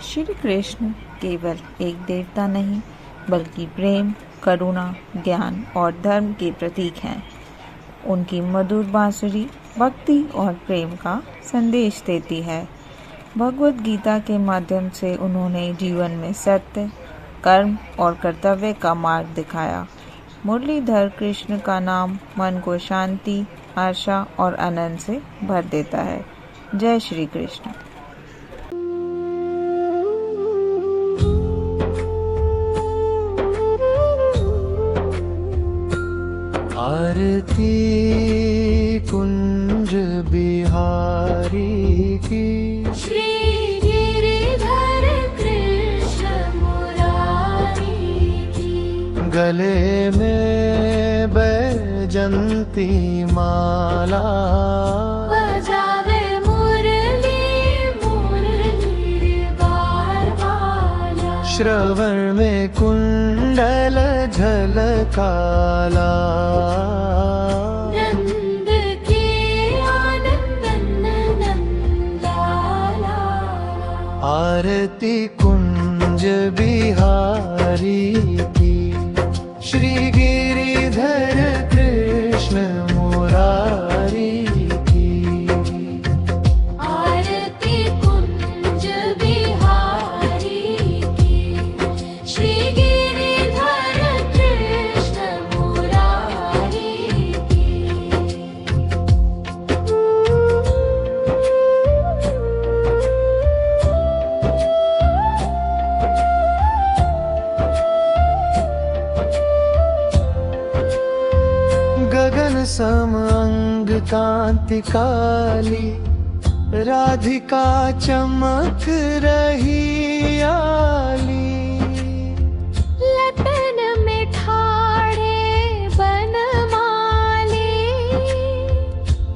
श्री कृष्ण केवल एक देवता नहीं बल्कि प्रेम, करुणा, ज्ञान और धर्म के प्रतीक हैं। उनकी मधुर बांसुरी भक्ति और प्रेम का संदेश देती है। भगवद गीता के माध्यम से उन्होंने जीवन में सत्य, कर्म और कर्तव्य का मार्ग दिखाया। मुरलीधर कृष्ण का नाम मन को शांति, आशा और आनंद से भर देता है। जय श्री कृष्ण। आरती कुंज बिहारी की, श्री गिरिधर कृष्ण मुरारी की। गले में बैजंती माला, बजावे मुरली मुरली बारवाला। श्रवण में कुंडल झलकाला, नंद के आनंद नंदलाला। आरती कुंज बिहारी की, श्री गिरिधर कृष्ण मुरारी की। आरती कुंज बिहारी की, श्री गिरिधर कृष्ण मुरारी की। गगन सम अंग कांति काली, राधिका चमक रही आली। लटन में ठाड़े बनमाली,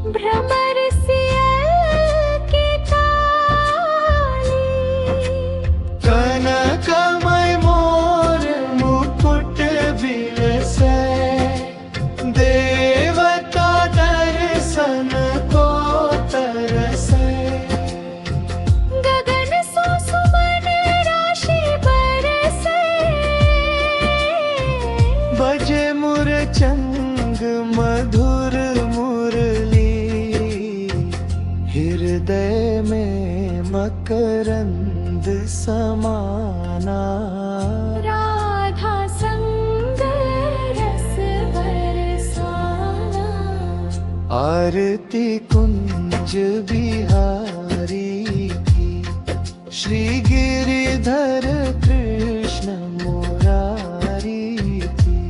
भ्रमर सियल की काली। कनकमय मोर मुकुट बिलसे, देवता दर्शन को तरसे। गगन सो सुमन राशि बरसे, बजे मुरचंग मधुर मुरली। हृदय में मकरंद समाना, राधा संग रस बरसाना। आरती कुंज बिहारी की, श्री गिरिधर कृष्ण मुरारी की।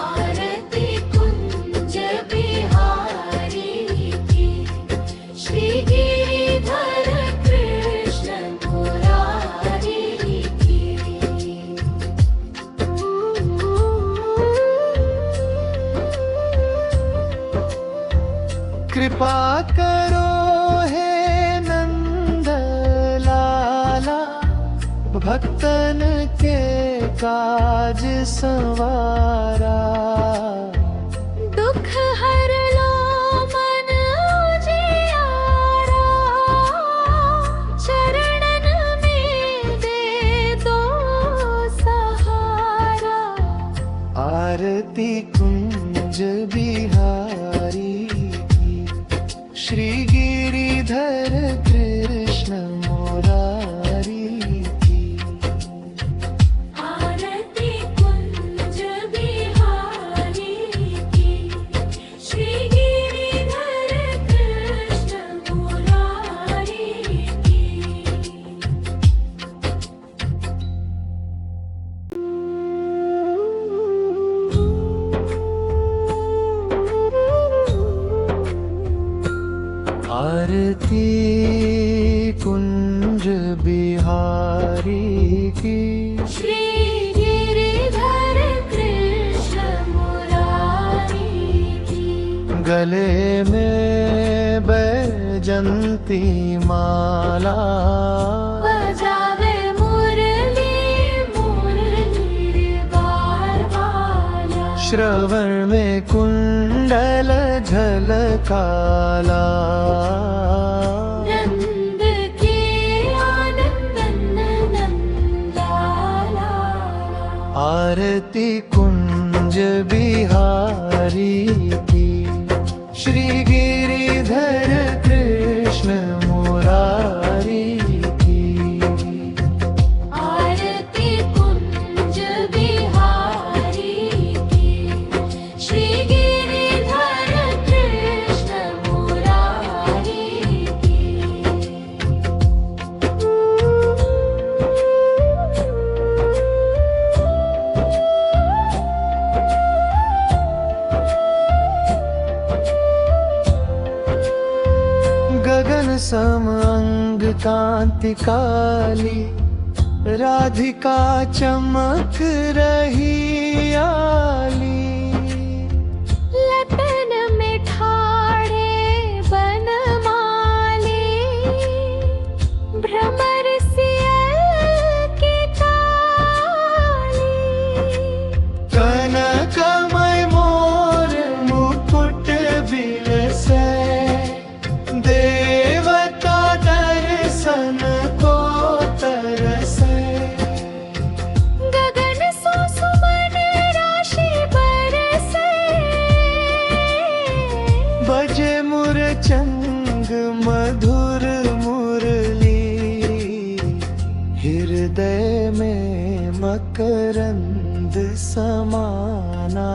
आरती कुंज बिहारी की, श्री गिरिधर कृष्ण मुरारी की। कृपा करो हे नंद लाला, भक्तन के काज संवारा। दुख हर लो मन उजियारा, चरणन में दे दो सहारा। आरती कुंज बिहारी की, श्री गिरिधर कृष्ण मुरारी की। आरती कुंज बिहारी की, श्री गिरिधर कृष्ण मुरारी की। आरती कुंज बिहारी की, श्री गिरिधर कृष्ण मुरारी की। गले में बैजंती माला, बजावे मुरली मुरली बारवाला। श्रवण में कुंडल झलकाला, नंद के आनंद आरती कुंज बिहारी की, श्री गिरिधर कृष्ण मुरारी की। आरती कुंज बिहारी की, श्री गिरिधर कृष्ण मुरारी की। गगन सम अंग कांति काली, राधिका चमक रही आली। लटन में ठाड़े बनमाली, भ्रमर सियल की काली। कनकमय मोर मुकुट बिलसे, देवता दर्शन को तरसे। गगन सो सुमन राशि बरसे, बजे मुरचंग मधुर मुरली, हृदय में मकरंद समाना।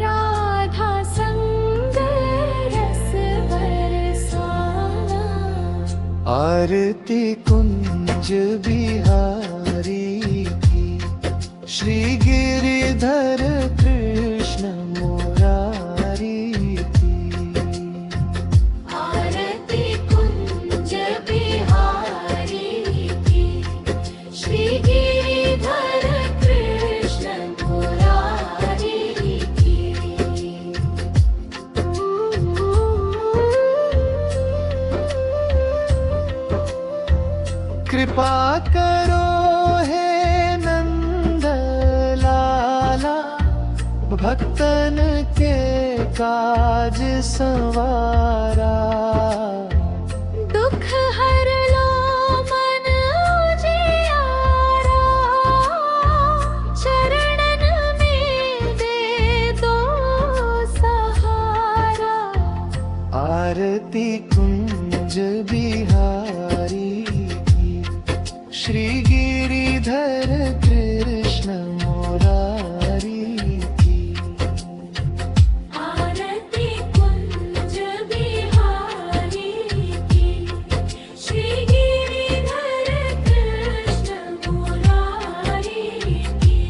राधा संग रस बरसाना। आरती कुंज बिहारी की, श्री गिरिधर कृष्ण मुरारी की। आरती कुंज बिहारी की, श्री गिरिधर कृष्ण मुरारी की। कृपा करो हे नंद लाला, भक्तन के काज संवारा। दुख हर लो मन उजियारा, चरणन में दे दो सहारा। आरती कुंज बिहारी की, श्री गिरिधर कृष्ण मुरारी की। आरती कुंज बिहारी की, श्री गिरिधर कृष्ण मुरारी की।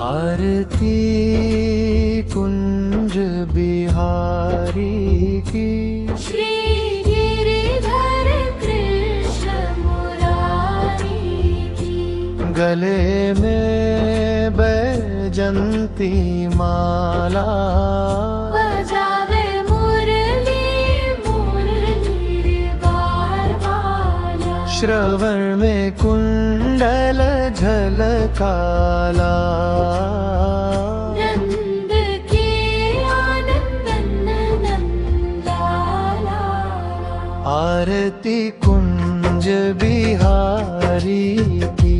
आरती कुंज बिहारी की, श्री गिरिधर कृष्ण मुरारी की। गले में बैजंती माला, बजावे मुरली मुरली बारवाला। श्रवण में कुंडल झलकाला। नंद के आनंदन नंदाला। आरती कुंज बिहारी की,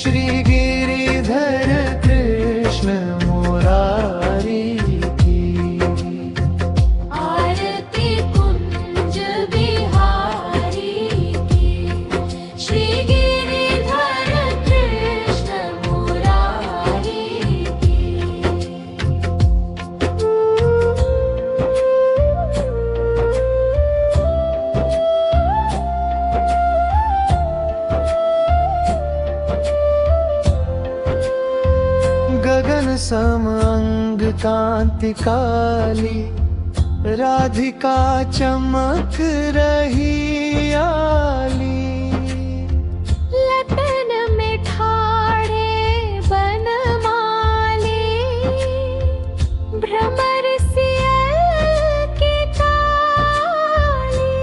श्री गिरिधर कृष्ण मुरारी की। आरती कुंज बिहारी की, श्री गिरिधर कृष्ण मुरारी की। गगन सम अंग कांति काली, राधिका चमक रही आली। लटन में ठाड़े बनमाली, भ्रमर सियल की काली।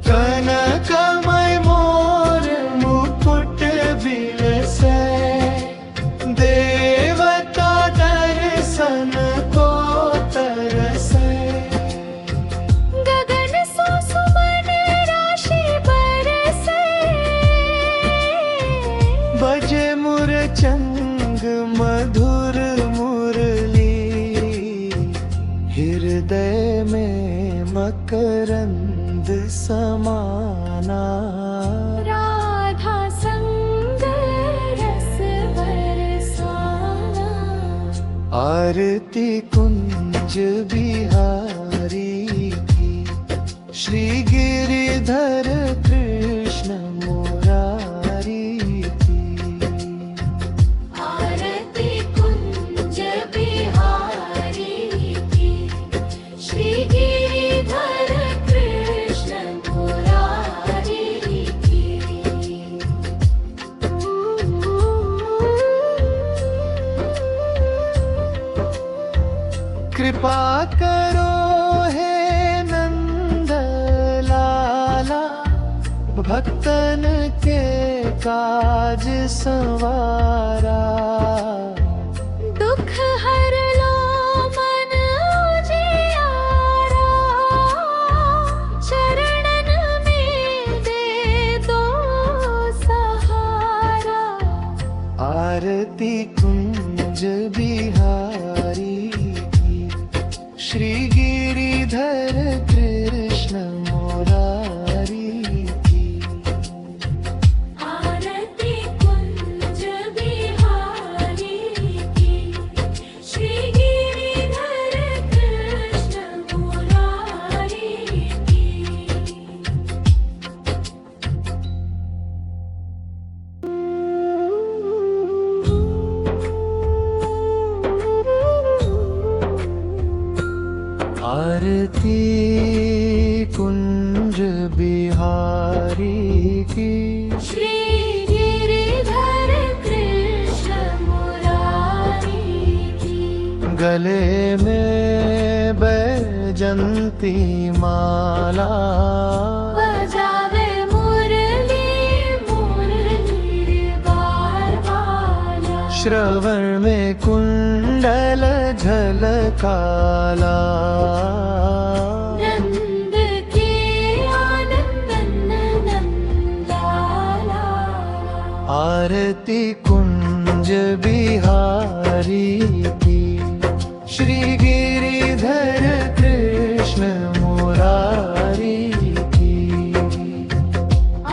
कनकमय मोर मुकुट बिलसे, देवता दर्शन को तरसे। हृदय में मकरंद समाना। राधा संग रस बरसाना। आरती कुंज बिहारी की, श्री गिरिधर कृष्ण मुरारी की। आरती कुंज बिहारी की, श्री गिरिधर कृष्ण मुरारी की। कृपा करो हे नंद लाला, भक्तन के काज संवारा। दुख हर लो मन उजियारा, चरणन में दे दो सहारा। आरती कुंज बिहारी की, श्री गिरिधर कृष्ण मुरारी की। आरती कुंज बिहारी की, श्री गिरिधर कृष्ण मुरारी की। आरती कुंज बिहारी की, श्री गिरिधर कृष्ण मुरारी की। गले में बैजंती माला। बजावे मुरली मुरली बार वाला। श्रवण में कुंडल झलकाला। नंद के आनंदन नंदाला। आरती कुंज बिहारी की, श्री गिरिधर कृष्ण मुरारी की।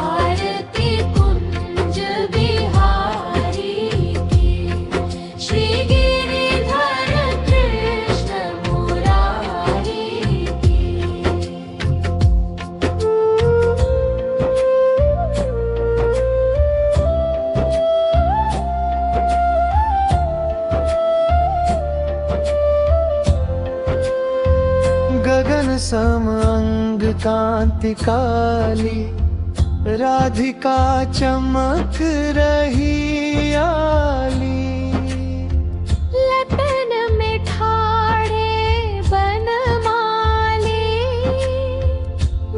आरती कुंज बिहारी की, श्री गिरिधर कृष्ण मुरारी की। गगन सम अंग कांति काली, राधिका चमक रही आली। लटन में ठाड़े बनमाली।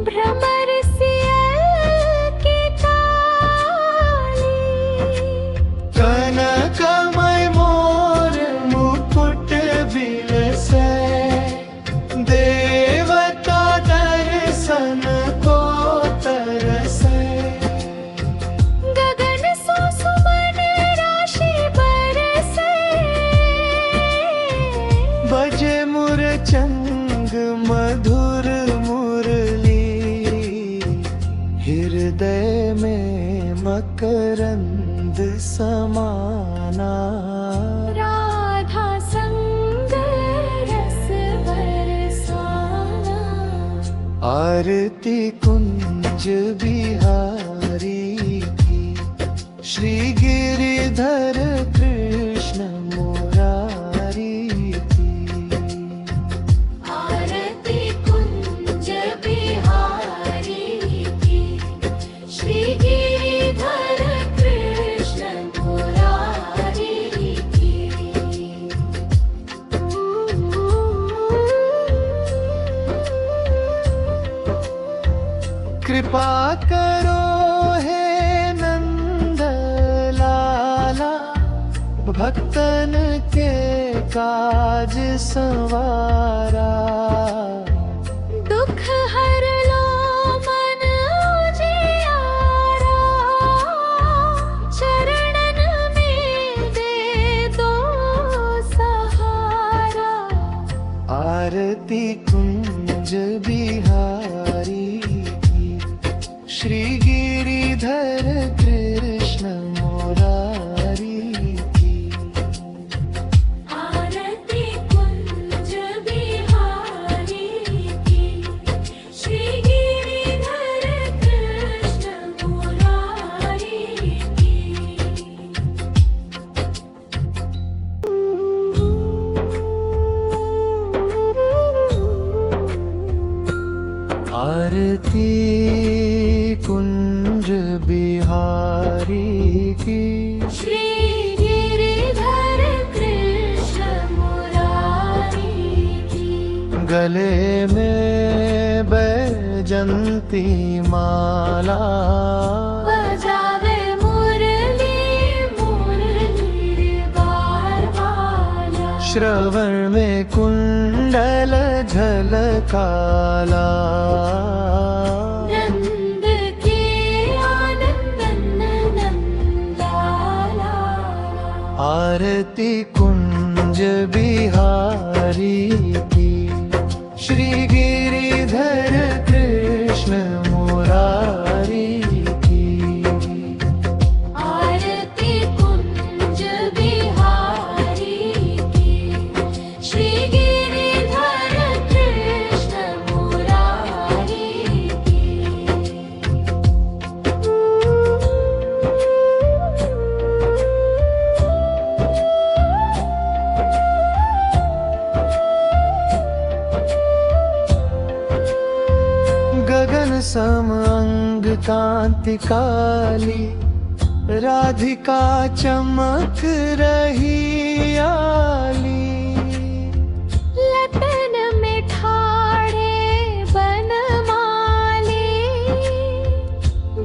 भ्रमर सियल की काली। कनकमय मोर मुकुट बिलसे, देवता दर्शन को तरसे। गगन सो सुमन राशि बरसे। बजे मुरचंग मधुर मुरली, हृदय में मकरंद समाना। राधा संग रस बरसाना। आरती कुंज बिहारी की, श्री गिरिधर कृष्ण मुरारी की। आरती कुंज बिहारी की, श्री गिरिधर कृष्ण मुरारी की। कृपा करो हे नंद लाला, भक्तन के काज संवारा। दुख हर लो मन उजियारा, चरणन में दे दो सहारा। आरती कुंज बिहारी की, श्री गिरिधर कृष्ण मुरारी की। आरती कुंज बिहारी की, श्री गिरिधर कृष्ण मुरारी की। आरती कुंज बिहारी की, श्री गिरिधर कृष्ण मुरारी की। गले में बैजंती माला, बजावे मुरली मुरली बारवाला। श्रवण में कुंडल झलकाला। नंद के आनंदन नंदाला। आरती कुंज बिहारी की, श्री गिरिधर कृष्ण मुरारी की। आरती कुंज बिहारी की, श्री गिरिधर कृष्ण मुरारी की। गगन सम अंग कांति काली, राधिका चमक रही आली। लटन में ठाड़े बनमाली,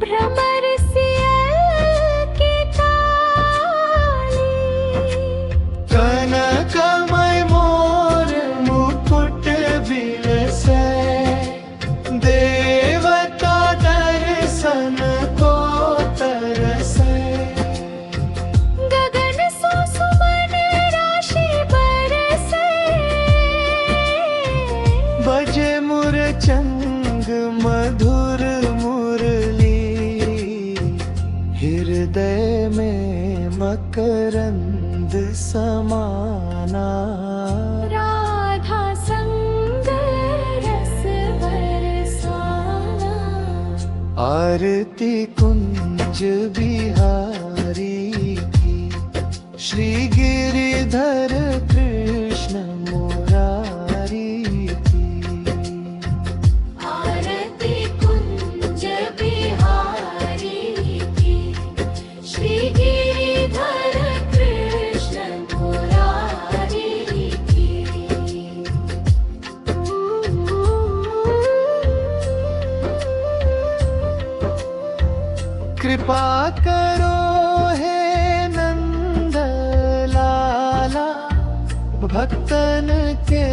भ्रमर सियल की काली। कनकमय मोर मुकुट बिलसे, देवता दर्शन को तरसे। गगन सो सुमन राशि बरसे, बजे मुरचंग मधुर मुरली, हृदय में मकरंद समाना। राधा संग रस बरसाना। आरती कुंज बिहारी की, श्री गिरिधर कृष्ण मुरारी की। आरती कुंज बिहारी की, श्री गिरिधर कृष्ण मुरारी की। कृपा करो हे नंद लाला, भक्तन के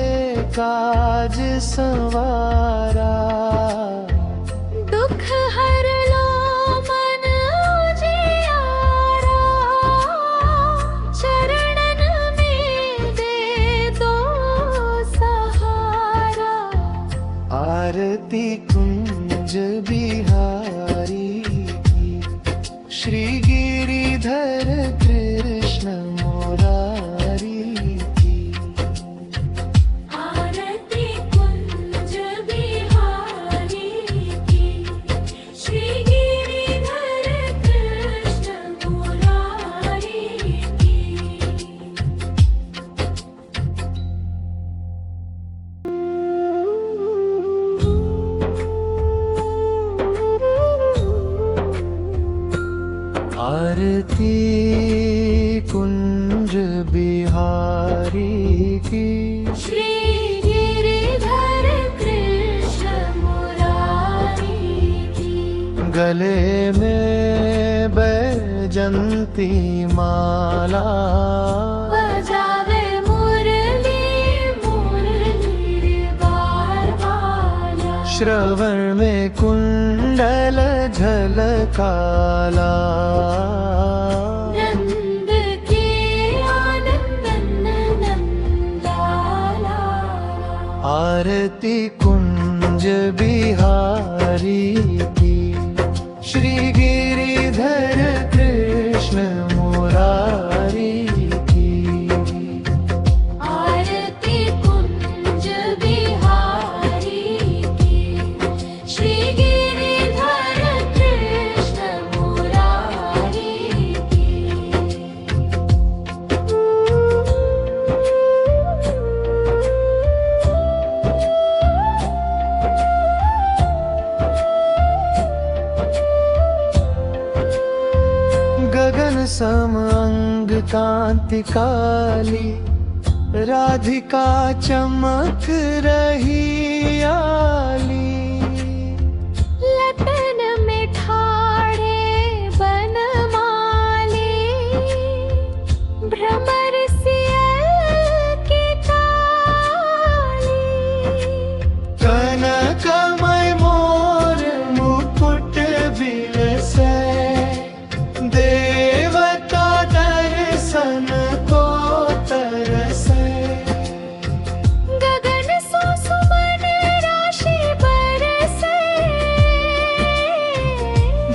काज संवारा। दुख हर लो मन उजियारा, चरणन में दे दो सहारा। आरती कुंज बिहारी की, श्री गिरिधर कृष्ण मुरारी की। आरती कुंज बिहारी की, श्री गिरिधर कृष्ण मुरारी की। आरती कुंज बिहारी की, श्री गिरिधर कृष्ण मुरारी की। गले में बैजंती माला, बजावे मुरली मुरली बारवाला। श्रवण में कुंडल झलकाला। नंद के आनंदन नंदाला। आरती कुंज बिहारी की, श्री गिरिधर कृष्ण मुरारी की। आरती कुंज बिहारी की, श्री गिरिधर कृष्ण मुरारी की। गगन सम अंग कांति काली, राधिका चमक रही आली। लतन में ठाड़े बनमाली, भ्रमर सियल की काली। कनकमय मोर मुकुट बिलसे, देवता दर्शन को तरसे। गगन सो सुमन राशि बरसे,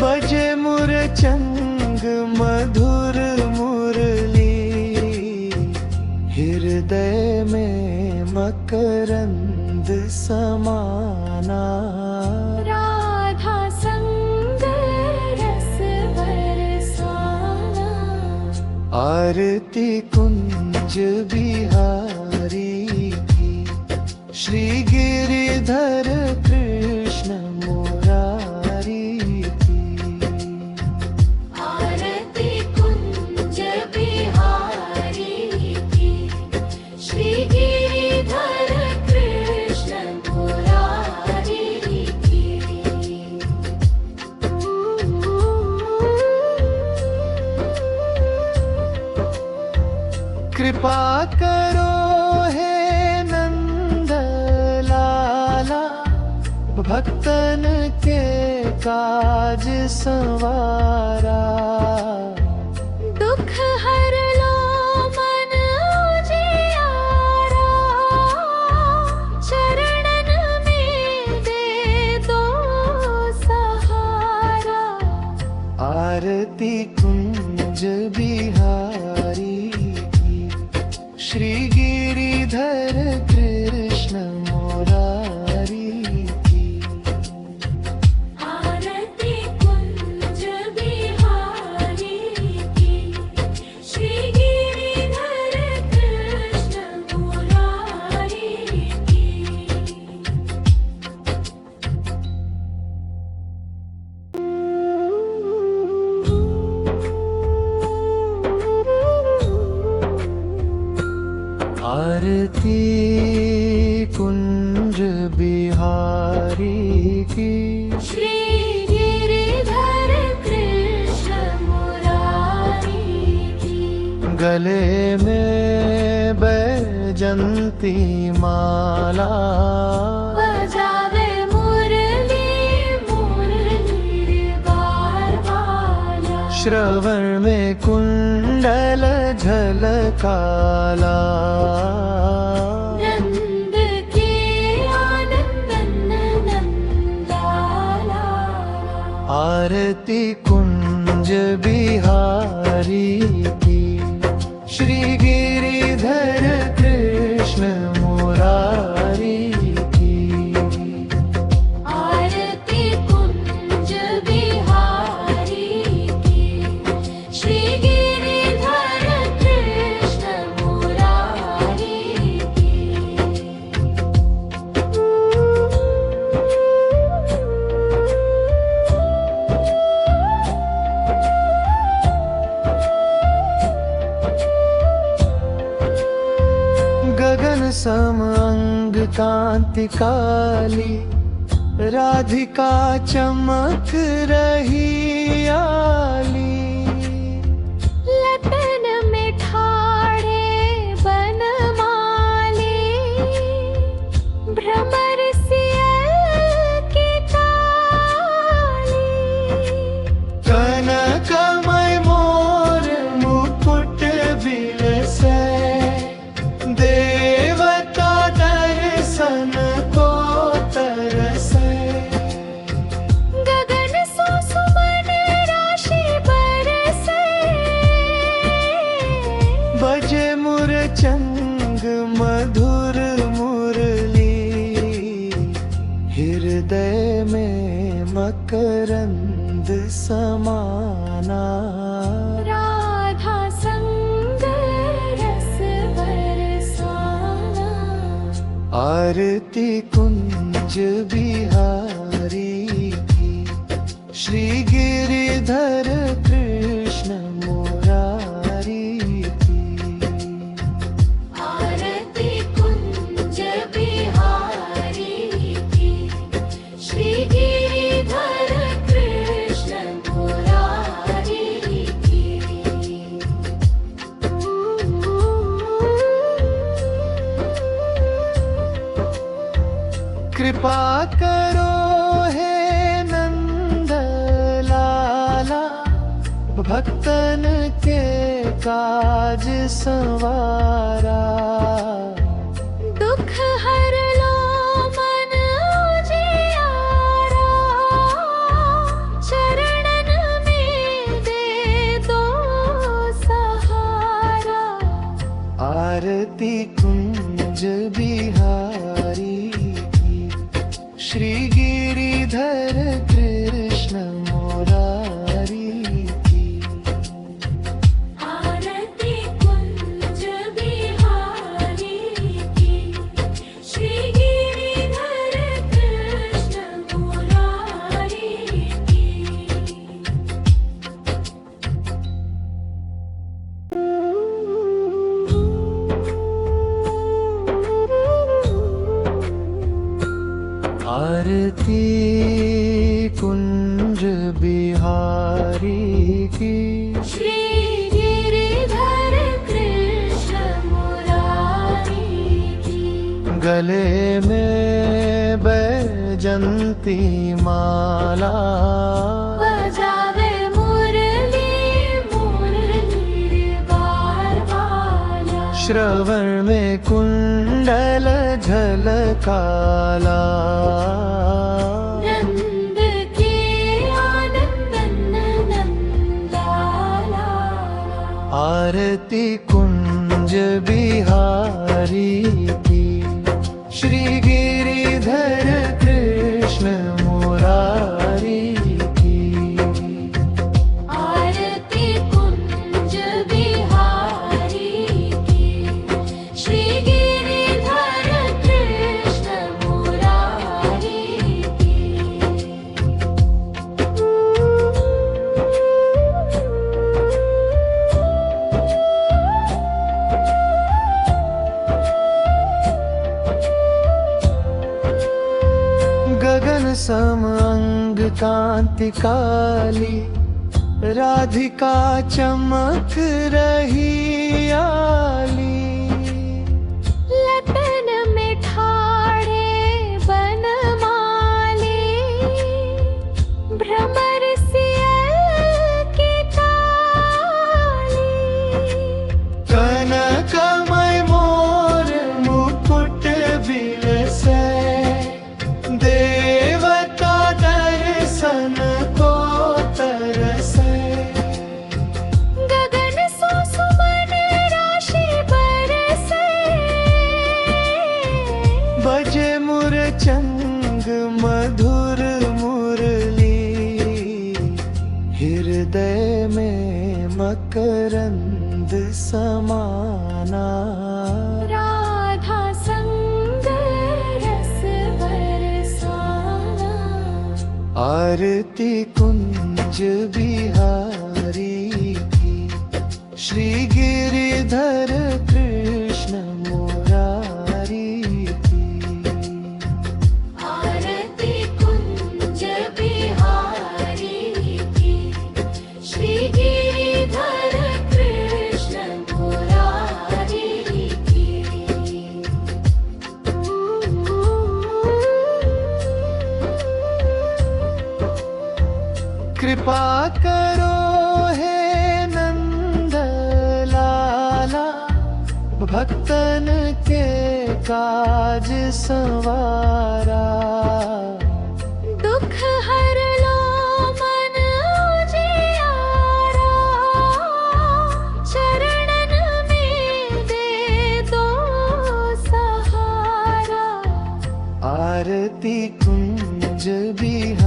बजे मुरचंग मधुर मुरली, हृदय में मकरंद समाना। राधा संग रस बरसाना। आरती कुंज बिहारी की, श्री गिरिधर कृष्ण मुरारी की। आरती कुंज बिहारी की, श्री गिरिधर कृष्ण मुरारी की। कृपा करो हे नंद लाला, भक्तन के काज संवारा। दुख हर लो मन उजियारा, चरणन में दे दो सहारा। आरती कुंज बिहारी की, श्री गिरिधर कृष्ण मुरारी की। आरती कुंज बिहारी की, श्री गिरिधर कृष्ण मुरारी की। आरती कुंज बिहारी की, श्री गिरिधर कृष्ण मुरारी की। गले में बैजंती माला, बजावे मुरली मुरली बारवाला। श्रवण में कुंडल झलकाला। नंद के आनंदन नंदाला। आरती कुंज बिहारी की, श्री गिरिधर कृष्ण मुरारी की। आरती कुंज बिहारी की, श्री गिरिधर कृष्ण मुरारी की। गगन सम अंग कांति काली, राधिका चमक रही आली। लतन में ठाड़े बनमाली, भ्रमर सियल की काली। कनकमय मोर मुकुट बिलसे, देवता दर्शन मधुर मुरली, हृदय में मकरंद समाना। राधा संग रस बरसाना, आरती कुंज बिहारी की, श्री गिरिधर कृष्ण मुरारी की। आरती कुंज बिहारी की, श्री गिरिधर कृष्ण मुरारी की। कृपा करो हे नंद लाला, भक्तन के काज संवारा। दुख हर लो मन उजियारा, चरणन में दे दो सहारा। आरती कुंज बिहारी की, श्री गिरिधर कृष्ण मुरारी की। आरती कुंज बिहारी की, श्री गिरिधर कृष्ण मुरारी की। आरती कुंज बिहारी की, श्री गिरिधर कृष्ण मुरारी की। गले में बैजंती माला, बजावे मुरली मुरली बार बाला। श्रवण में कुंडल झलकाला। नंद के आनंद नंदाला। आरती कुंज बिहारी की, श्री गिरिधर कृष्ण मुरारी की। आरती कुंज बिहारी की, श्री गिरिधर कृष्ण मुरारी की। गगन सम अंग कांति काली, राधिका चमक रही आली। लतन में ठाड़े बनमाली, भ्रमर सियल की ताली। कनकमय मोर मुकुट बिलसे, देवता दर्शन को तरसे। गगन सो सुमन राशि बरसे, बजे मुरचंग मधुर मुरली, हृदय में मकरंद समाना। राधा संग रस बरसाना। आरती कुंज बिहारी की, श्री गिरिधर कृष्ण मुरारी की। आरती कुंज बिहारी की, श्री गिरिधर कृष्ण मुरारी की। कृपा करो हे नंद लाला, भक्तन के काज संवारा। दुख हर लो मन उजियारा, चरणन में दे दो कीर्ति कुंज बिहारी